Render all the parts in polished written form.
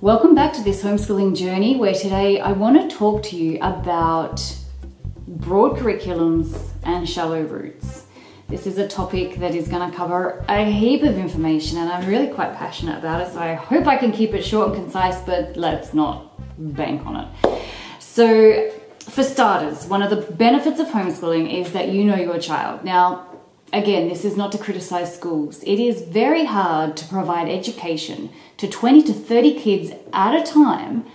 Welcome back to this homeschooling journey, where today I want to talk to you about broad curriculums and shallow routes. This is a topic that is going to cover a heap of information, and I'm really quite passionate about it, so I hope I can keep it short and concise, but let's not bank on it. So for starters, one of the benefits of homeschooling is that you know your child. Now, again, this is not to criticize schools. It is very hard to provide education to 20 to 30 kids at a time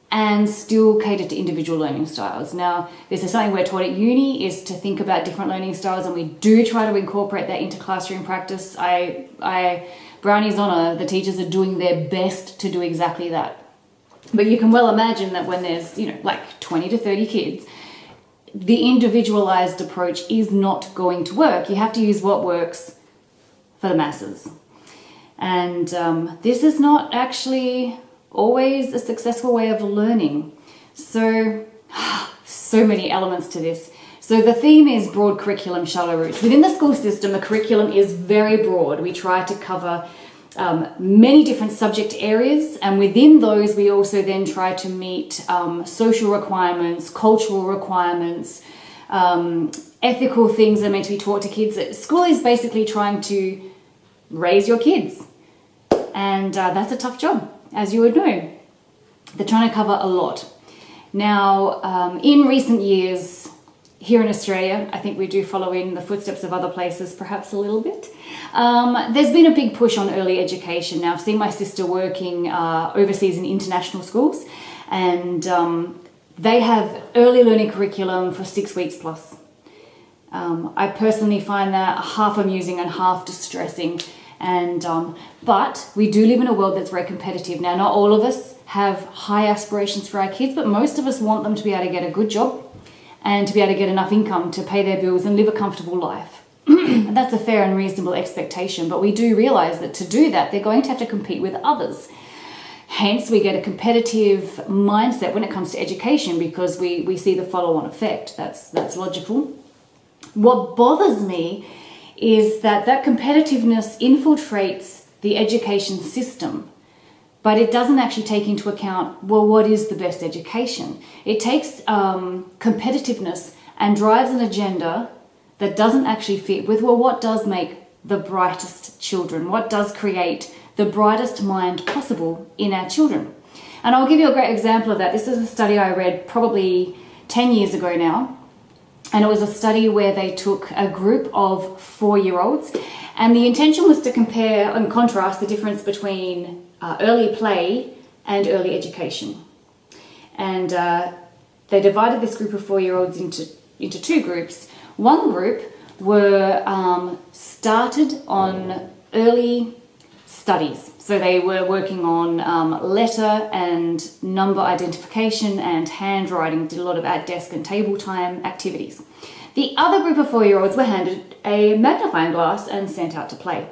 and still cater to individual learning styles. Now, this is something we're taught at uni, is to think about different learning styles, and we do try to incorporate that into classroom practice. Brownie's honour, the teachers are doing their best to do exactly that. But you can well imagine that when there's, like 20 to 30 kids, the individualized approach is not going to work. You have to use what works for the masses. And this is not actually always a successful way of learning. So many elements to this. So the theme is broad curriculum, shallow routes. Within the school system, a curriculum is very broad. We try to cover many different subject areas, and within those we also then try to meet social requirements, cultural requirements, ethical things that are meant to be taught to kids. School is basically trying to raise your kids, and that's a tough job, as you would know. They're trying to cover a lot. Now, in recent years, here in Australia, I think we do follow in the footsteps of other places, perhaps a little bit. There's been a big push on early education. Now, I've seen my sister working overseas in international schools, and they have early learning curriculum for 6 weeks plus. I personally find that half amusing and half distressing. But we do live in a world that's very competitive. Now, not all of us have high aspirations for our kids, but most of us want them to be able to get a good job and to be able to get enough income to pay their bills and live a comfortable life. And that's a fair and reasonable expectation, but we do realise that to do that, they're going to have to compete with others. Hence, we get a competitive mindset when it comes to education, because we see the follow-on effect. That's logical. What bothers me is that competitiveness infiltrates the education system, but it doesn't actually take into account, well, what is the best education? It takes competitiveness and drives an agenda that doesn't actually fit with, well, what does make the brightest children? What does create the brightest mind possible in our children? And I'll give you a great example of that. This is a study I read probably 10 years ago now. And it was a study where they took a group of 4-year-olds, and the intention was to compare and contrast the difference between early play and early education. And they divided this group of 4-year-olds into two groups. One group were started on early studies. So they were working on letter and number identification and handwriting, did a lot of at-desk and table time activities. The other group of 4-year-olds were handed a magnifying glass and sent out to play.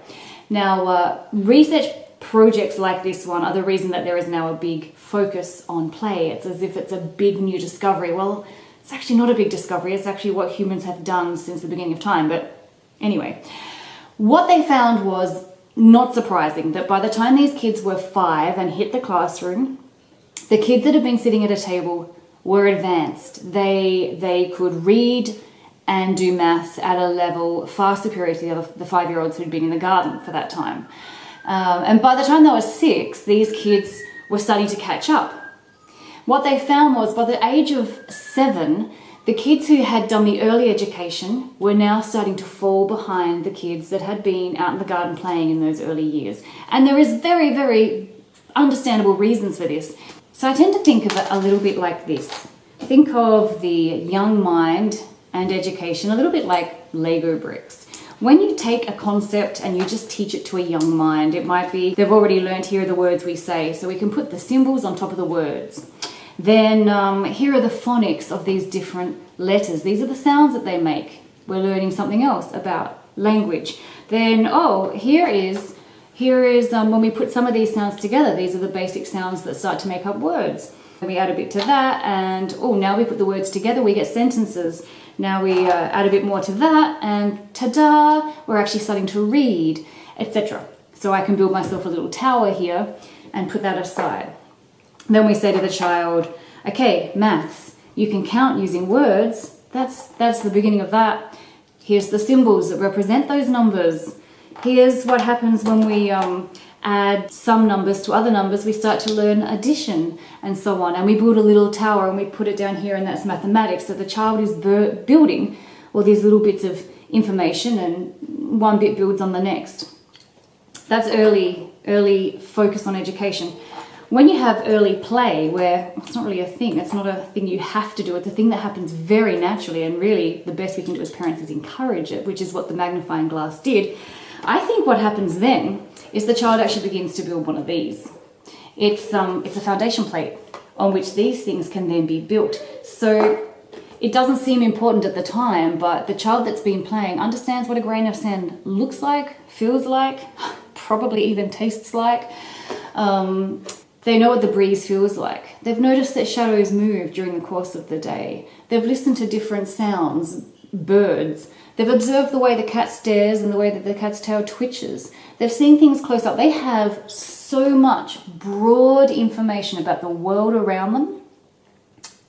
Now, research projects like this one are the reason that there is now a big focus on play. It's as if it's a big new discovery. Well, it's actually not a big discovery. It's actually what humans have done since the beginning of time. But anyway, what they found was not surprising that by the time these kids were 5 and hit the classroom, the kids that had been sitting at a table were advanced. They could read and do maths at a level far superior to the 5-year-olds who'd been in the garden for that time. And by the time they were 6, these kids were starting to catch up. What they found was by the age of 7, the kids who had done the early education were now starting to fall behind the kids that had been out in the garden playing in those early years. And there is very, very understandable reasons for this. So I tend to think of it a little bit like this. Think of the young mind and education a little bit like Lego bricks. When you take a concept and you just teach it to a young mind, it might be, they've already learned, here are the words we say, so we can put the symbols on top of the words. Then here are the phonics of these different letters. These are the sounds that they make. We're learning something else about language. Then, here is when we put some of these sounds together, these are the basic sounds that start to make up words. We add a bit to that, and now we put the words together, we get sentences. Now we add a bit more to that, and ta-da, we're actually starting to read, etc. So I can build myself a little tower here and put that aside. Then we say to the child, okay, maths, you can count using words. That's the beginning of that. Here's the symbols that represent those numbers. Here's what happens when we add some numbers to other numbers. We start to learn addition and so on. And we build a little tower and we put it down here, and that's mathematics. So the child is building all these little bits of information, and one bit builds on the next. That's early focus on education. When you have early play, where it's not really a thing, it's not a thing you have to do, it's a thing that happens very naturally, and really the best we can do as parents is encourage it, which is what the magnifying glass did. I think what happens then is the child actually begins to build one of these. It's a foundation plate on which these things can then be built. So it doesn't seem important at the time, but the child that's been playing understands what a grain of sand looks like, feels like, probably even tastes like. They know what the breeze feels like. They've noticed that shadows move during the course of the day. They've listened to different sounds, birds. They've observed the way the cat stares and the way that the cat's tail twitches. They've seen things close up. They have so much broad information about the world around them.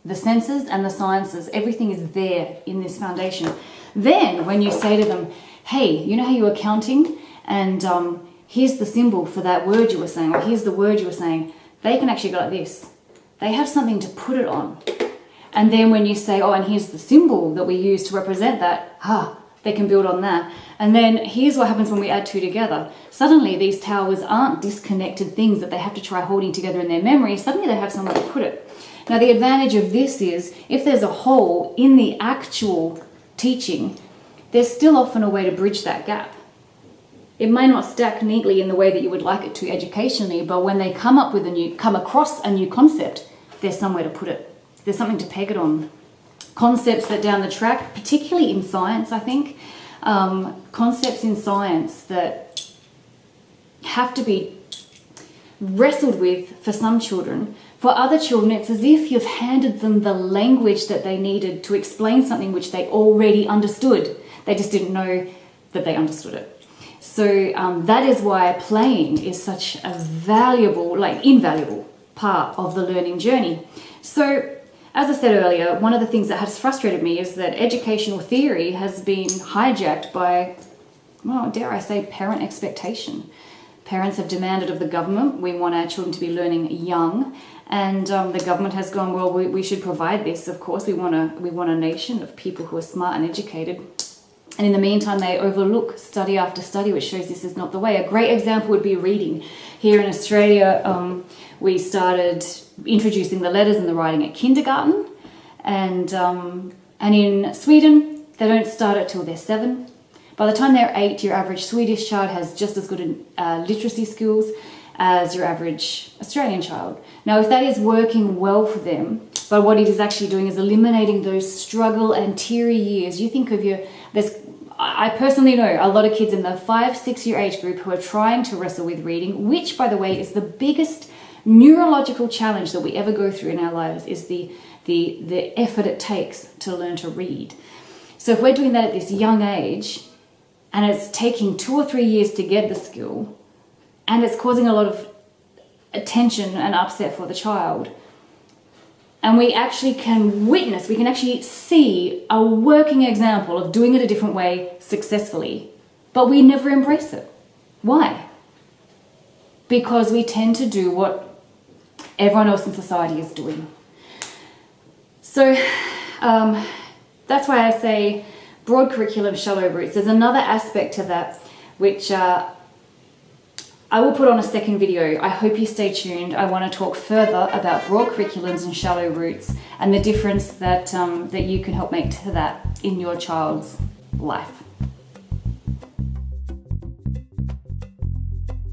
The senses and the sciences, everything is there in this foundation. Then when you say to them, hey, you know how you were counting? And here's the symbol for that word you were saying, or here's the word you were saying. They can actually go like this. They have something to put it on. And then when you say, oh, and here's the symbol that we use to represent that, they can build on that. And then here's what happens when we add two together. Suddenly these towers aren't disconnected things that they have to try holding together in their memory. Suddenly they have somewhere to put it. Now the advantage of this is, if there's a hole in the actual teaching, there's still often a way to bridge that gap. It may not stack neatly in the way that you would like it to educationally, but when they come across a new concept, there's somewhere to put it. There's something to peg it on. Concepts that down the track, particularly in science, I think, concepts in science that have to be wrestled with for some children. For other children, it's as if you've handed them the language that they needed to explain something which they already understood. They just didn't know that they understood it. So that is why playing is such a valuable, invaluable part of the learning journey. So, as I said earlier, one of the things that has frustrated me is that educational theory has been hijacked by, well, dare I say, parent expectation. Parents have demanded of the government, we want our children to be learning young, and the government has gone, well, we should provide this, of course. We want a nation of people who are smart and educated. And in the meantime, they overlook study after study, which shows this is not the way. A great example would be reading. Here in Australia, we started introducing the letters and the writing at kindergarten. And in Sweden, they don't start it till they're 7. By the time they're 8, your average Swedish child has just as good literacy skills as your average Australian child. Now, if that is working well for them, but what it is actually doing is eliminating those struggle and teary years. You think of I personally know a lot of kids in the 5-6 year age group who are trying to wrestle with reading, which, by the way, is the biggest neurological challenge that we ever go through in our lives, is the effort it takes to learn to read. So if we're doing that at this young age, and it's taking 2 or 3 years to get the skill, and it's causing a lot of tension and upset for the child, and we actually can witness, we can actually see a working example of doing it a different way successfully, but we never embrace it. Why? Because we tend to do what everyone else in society is doing. So that's why I say broad curriculum, shallow roots. There's another aspect to that which I will put on a second video. I hope you stay tuned. I want to talk further about broad curriculums and shallow roots and the difference that you can help make to that in your child's life.